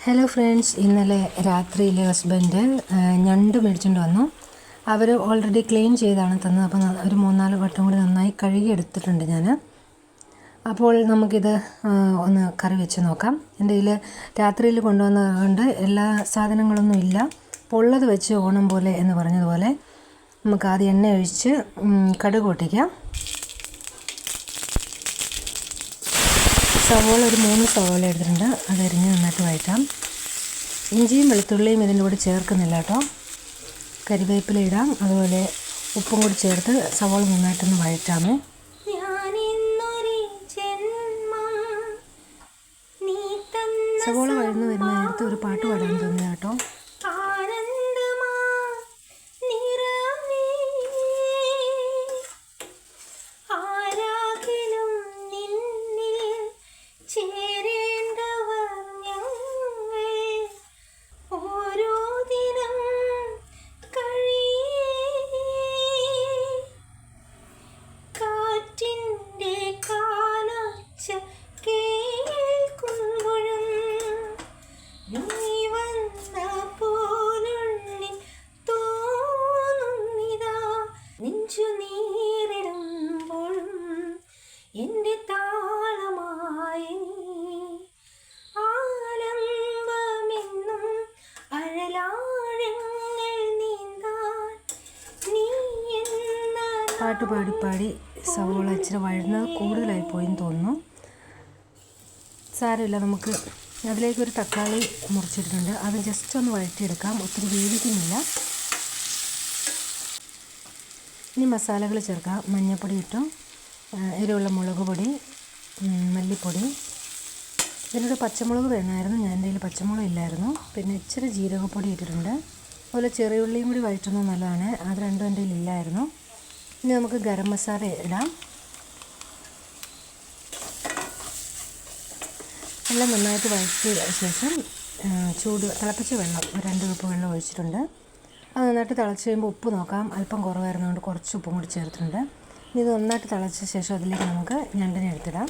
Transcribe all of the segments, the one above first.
Hello friends, ഇന്നലെ രാത്രിയിൽ husband ഞണ്ട് മേടിച്ചുകൊണ്ട് വന്നു. അവർ ഓൾറെഡി ക്ലീൻ ചെയ്താണ് തന്നത്. അപ്പോൾ ഒരു 3-4 വട്ടം കൂടി നന്നായി കഴുകി എടുത്തിട്ടുണ്ട് ഞാൻ. അപ്പോൾ നമുക്കിത് ഒന്ന് കറി വെച്ച് നോക്കാം. എൻ്റെ കയ്യിൽ രാത്രിയിൽ കൊണ്ടുവന്നതുകൊണ്ട് എല്ലാ സാധനങ്ങളൊന്നും ഇല്ല. അപ്പോൾ ഉള്ളത് വെച്ച് ഓണം പോലെ എന്ന് പറഞ്ഞതുപോലെ നമുക്ക് ആദ്യം എണ്ണ ഒഴിച്ച് കടുക് പൊട്ടിക്കാം. സവോള ഒരു 3 സവോള എടുത്തിട്ടുണ്ട്, അതരിഞ്ഞ് നന്നായിട്ട് വഴറ്റാം. ഇഞ്ചിയും വെളുത്തുള്ളിയും ഇതിൻ്റെ കൂടെ ചേർക്കുന്നില്ല കേട്ടോ. കരിവേപ്പില ഇടാം, അതുപോലെ ഉപ്പും കൂടി ചേർത്ത് സവോള നന്നായിട്ടൊന്ന് വഴറ്റാമേ. സവോള വഴന്ന് വരുന്ന നേരത്ത് ഒരു പാട്ട് പാടാൻ തോന്നിയ കേട്ടോ. എൻ്റെ താളമായി ആലംബമെന്നും അഴലാഴങ്ങൾ നീന്താൻ നീ എന്ന പാട്ട് പാടി സവോള ഇച്ചിരി വഴുന്നത് കൂടുതലായി പോയെന്ന് തോന്നുന്നു. സാരമില്ല, നമുക്ക് അതിലേക്കൊരു തക്കാളി മുറിച്ചിട്ടുണ്ട്, അത് ജസ്റ്റ് ഒന്ന് വഴറ്റിയെടുക്കാം. ഒത്തിരി വേവിക്കുന്നില്ല. ഇനി മസാലകൾ ചേർക്കാം. മഞ്ഞൾപ്പൊടി ഇട്ടു, എരിവുള്ള മുളക് പൊടി, മല്ലിപ്പൊടി. ഇതിനൊരു പച്ചമുളക് വേണമായിരുന്നു, ഞാൻ എൻ്റെ കയ്യിൽ പച്ചമുളക് ഇല്ലായിരുന്നു. പിന്നെ ഇച്ചിരി ജീരകപ്പൊടി ഇട്ടിട്ടുണ്ട്. അതുപോലെ ചെറിയുള്ളിയും കൂടി വഴറ്റുന്നത് നല്ലതാണ്, അത് രണ്ടും എൻ്റെ കയ്യിൽ ഇല്ലായിരുന്നു. ഇനി നമുക്ക് ഗരം മസാല ഇടാം. എല്ലാം നന്നായിട്ട് വഴറ്റിയ ശേഷം തിളപ്പിച്ച വെള്ളം 2 കപ്പ് വെള്ളം ഒഴിച്ചിട്ടുണ്ട്. അത് നന്നായിട്ട് തിളച്ച് കഴിയുമ്പോൾ ഉപ്പ് നോക്കാം. അല്പം കുറവായിരുന്നതുകൊണ്ട് കുറച്ച് ഉപ്പും കൂടി ചേർത്തിട്ടുണ്ട്. ഇത് നന്നായിട്ട് തിളച്ച ശേഷം അതിലേക്ക് നമുക്ക് ഞണ്ടിനെ എടുത്തിടാം.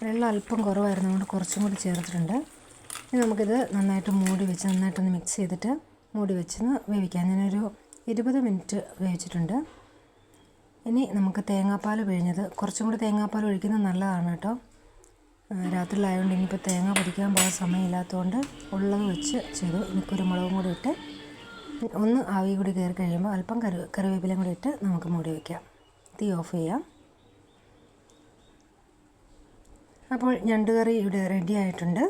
വെള്ളം അല്പം കുറവായിരുന്നതുകൊണ്ട് കുറച്ചും കൂടി ചേർത്തിട്ടുണ്ട്. ഇനി നമുക്കിത് നന്നായിട്ട് മൂടി വെച്ച് നന്നായിട്ടൊന്ന് മിക്സ് ചെയ്തിട്ട് മൂടി വെച്ചൊന്ന് വേവിക്കാം. ഞാനൊരു 20 മിനിറ്റ് വേവിച്ചിട്ടുണ്ട്. ഇനി നമുക്ക് തേങ്ങാപ്പാൽ പിഴിഞ്ഞത്, കുറച്ചും കൂടി തേങ്ങാപ്പാൽ ഒഴിക്കുന്നത് നല്ലതാണ് കേട്ടോ. രാത്രിയിലായതുകൊണ്ട് ഇനിയിപ്പോൾ തേങ്ങ പൊതിക്കാൻ പോകാൻ സമയമില്ലാത്തതുകൊണ്ട് ഉള്ളത് വെച്ച് ചെയ്തു. ഇനി കുരുമുളകും കൂടി ഇട്ട് ഒന്ന് ആവി കൂടി കയറി കഴിയുമ്പോൾ അല്പം കറിവേപ്പിലയും കൂടി ഇട്ട് നമുക്ക് മൂടി വയ്ക്കാം. തീ ഓഫ് ചെയ്യാം. അപ്പോൾ ഞണ്ട് കറി ഇവിടെ റെഡി ആയിട്ടുണ്ട്.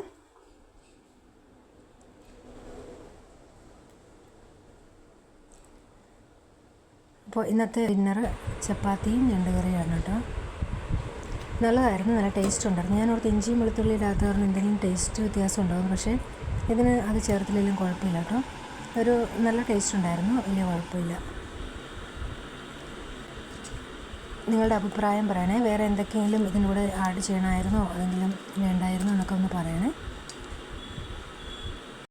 അപ്പോൾ ഇന്നത്തെ ഡിന്നറ് ചപ്പാത്തിയും ഞണ്ട് കറിയാണ് കേട്ടോ. നല്ലതായിരുന്നു, നല്ല ടേസ്റ്റ് ഉണ്ടായിരുന്നു. ഞാൻ ഓർത്ത് ഇഞ്ചിയും വെളുത്തുള്ളി ഇടാത്ത കാരണം എന്തെങ്കിലും ടേസ്റ്റ് വ്യത്യാസം ഉണ്ടാകും, പക്ഷേ ഇതിന് അത് ചേർത്തില്ലെങ്കിലും കുഴപ്പമില്ല കേട്ടോ. ഒരു നല്ല ടേസ്റ്റ് ഉണ്ടായിരുന്നു, വലിയ കുഴപ്പമില്ല. നിങ്ങളുടെ അഭിപ്രായം പറയണേ. വേറെ എന്തൊക്കെയെങ്കിലും ഇതിനൂടെ ആഡ് ചെയ്യണമായിരുന്നോ, അതെങ്കിലും വേണ്ടായിരുന്നോ എന്നൊക്കെ ഒന്ന് പറയണേ.